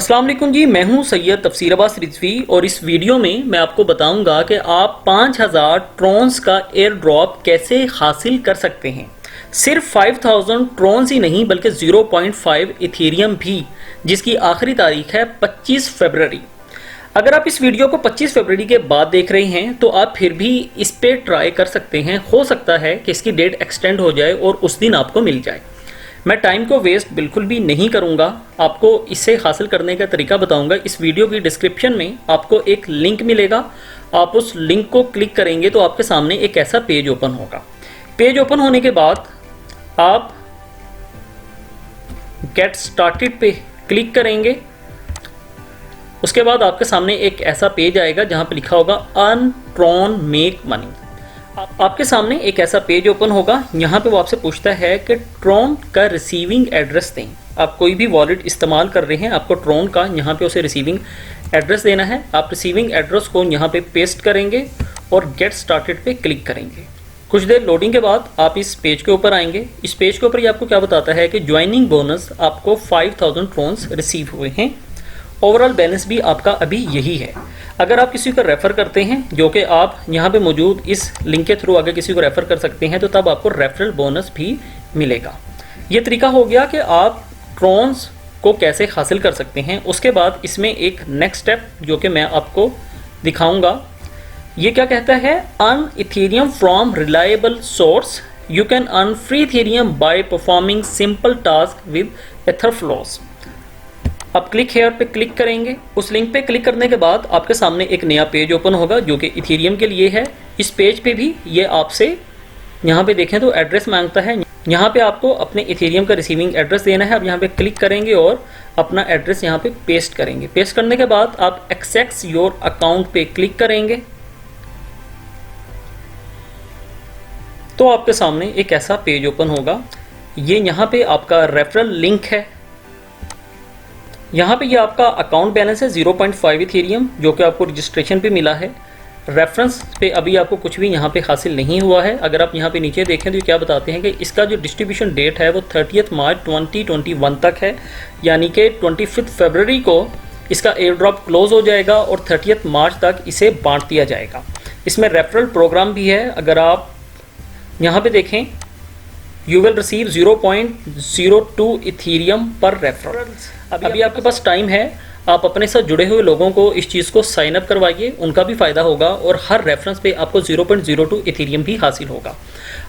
अस्सलाम वालेकुम जी, मैं हूं सैयद तफसीर अब्बास रिजवी और इस वीडियो में मैं आपको बताऊंगा कि आप 5000 ट्रॉन्स का एयर ड्रॉप कैसे हासिल कर सकते हैं। सिर्फ 5000 ट्रॉन्स ही नहीं बल्कि 0.5 इथेरियम भी, जिसकी आखिरी तारीख है 25 फरवरी। अगर आप इस वीडियो को 25 फरवरी के बाद देख रहे हैं तो आप फिर भी इस पे ट्राई कर सकते हैं। हो सकता है कि इसकी डेट एक्सटेंड हो जाए और उस दिन आपको मिल जाए। मैं टाइम को वेस्ट बिल्कुल भी नहीं करूंगा, आपको इसे हासिल करने का तरीका बताऊंगा। इस वीडियो की डिस्क्रिप्शन में आपको एक लिंक मिलेगा, आप उस लिंक को क्लिक करेंगे तो आपके सामने एक ऐसा पेज ओपन होगा। पेज ओपन होने के बाद आप गेट स्टार्टेड पे क्लिक करेंगे। उसके बाद आपके सामने एक ऐसा पेज आएगा जहां पे लिखा होगा अर्न ट्रॉन मेक मनी। आपके सामने एक ऐसा पेज ओपन होगा। यहाँ पे वो आपसे पूछता है कि ट्रॉन का रिसीविंग एड्रेस दें। आप कोई भी वॉलेट इस्तेमाल कर रहे हैं, आपको ट्रॉन का यहाँ पे उसे रिसीविंग एड्रेस देना है। आप रिसीविंग एड्रेस को यहाँ पे पेस्ट करेंगे और गेट स्टार्टेड पे क्लिक करेंगे। कुछ देर लोडिंग के बाद आप इस पेज के ऊपर आएंगे। इस पेज के ऊपर ये आपको क्या बताता है कि ज्वाइनिंग बोनस आपको 5000 ट्रॉन्स रिसीव हुए हैं। ओवरऑल बैलेंस भी आपका अभी यही है। अगर आप किसी को रेफ़र करते हैं, जो कि आप यहाँ पे मौजूद इस लिंक के थ्रू आगे किसी को रेफ़र कर सकते हैं, तो तब आपको रेफरल बोनस भी मिलेगा। ये तरीका हो गया कि आप ट्रॉन्स को कैसे हासिल कर सकते हैं। उसके बाद इसमें एक नेक्स्ट स्टेप जो कि मैं आपको दिखाऊंगा। ये क्या कहता है, earn Ethereum from reliable source, you can earn free Ethereum by performing simple task with Etherflows. आप क्लिक हेयर पे क्लिक करेंगे। उस लिंक पे क्लिक करने के बाद आपके सामने एक नया पेज ओपन होगा जो कि इथेरियम के लिए है। इस पेज पे भी ये आपसे यहाँ पे देखें तो एड्रेस मांगता है। यहाँ पे आपको अपने इथेरियम का रिसीविंग एड्रेस देना है। आप यहाँ पे क्लिक करेंगे और अपना एड्रेस यहाँ पे पेस्ट करेंगे। पेस्ट करने के बाद आप एक्सेस योर अकाउंट पे क्लिक करेंगे तो आपके सामने एक ऐसा पेज ओपन होगा। ये यहाँ पे आपका रेफरल लिंक है। यहाँ पे ये आपका अकाउंट बैलेंस है 0.5 इथेरियम, जो कि आपको रजिस्ट्रेशन पे मिला है। रेफरेंस पे अभी आपको कुछ भी यहाँ पे हासिल नहीं हुआ है। अगर आप यहाँ पे नीचे देखें तो ये क्या बताते हैं कि इसका जो डिस्ट्रीब्यूशन डेट है वो 30 मार्च 2021 तक है, यानी कि 25 फरवरी को इसका एयर ड्रॉप क्लोज हो जाएगा और 30 मार्च तक इसे बांट दिया जाएगा। इसमें रेफरल प्रोग्राम भी है। अगर आप यहाँ पे देखें, यू विल रिसीव 0.02 इथेरियम पर रेफरल। अभी आपके पास टाइम है, आप अपने साथ जुड़े हुए लोगों को इस चीज़ को साइन अप करवाइए, उनका भी फ़ायदा होगा और हर रेफरेंस पे आपको 0.02 इथेरियम भी हासिल होगा।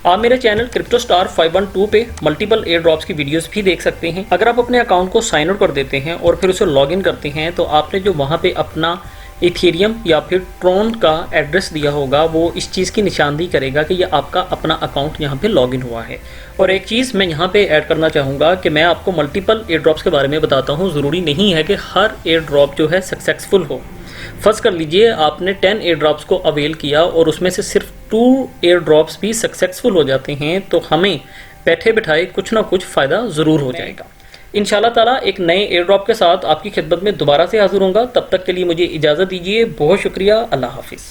आप मेरे चैनल क्रिप्टो स्टार 512 पे मल्टीपल एयर ड्रॉप्स की वीडियोस भी देख सकते हैं। अगर आप अपने अकाउंट को साइन आउट कर देते हैं और फिर उसे लॉगिन करते हैं तो आपने जो वहाँ पे अपना इथेरियम या फिर ट्रॉन का एड्रेस दिया होगा वो इस चीज़ की निशानदेही करेगा कि ये आपका अपना अकाउंट यहाँ पे लॉगिन हुआ है। और एक चीज़ मैं यहाँ पे ऐड करना चाहूँगा कि मैं आपको मल्टीपल एयर ड्रॉप्स के बारे में बताता हूँ। ज़रूरी नहीं है कि हर एयर ड्रॉप जो है सक्सेसफुल हो। फर्स्ट कर लीजिए आपने 10 एयर ड्रॉप्स को अवेल किया और उसमें से सिर्फ 2 एयर ड्रॉप्स भी सक्सेसफुल हो जाते हैं, तो हमें बैठे बिठाए कुछ ना कुछ फ़ायदा ज़रूर हो जाएगा। इंशाल्लाह ताला एक नए एयर ड्रॉप के साथ आपकी खिदमत में दोबारा से हाजिर होऊंगा। तब तक के लिए मुझे इजाज़त दीजिए। बहुत शुक्रिया। अल्लाह हाफिज़।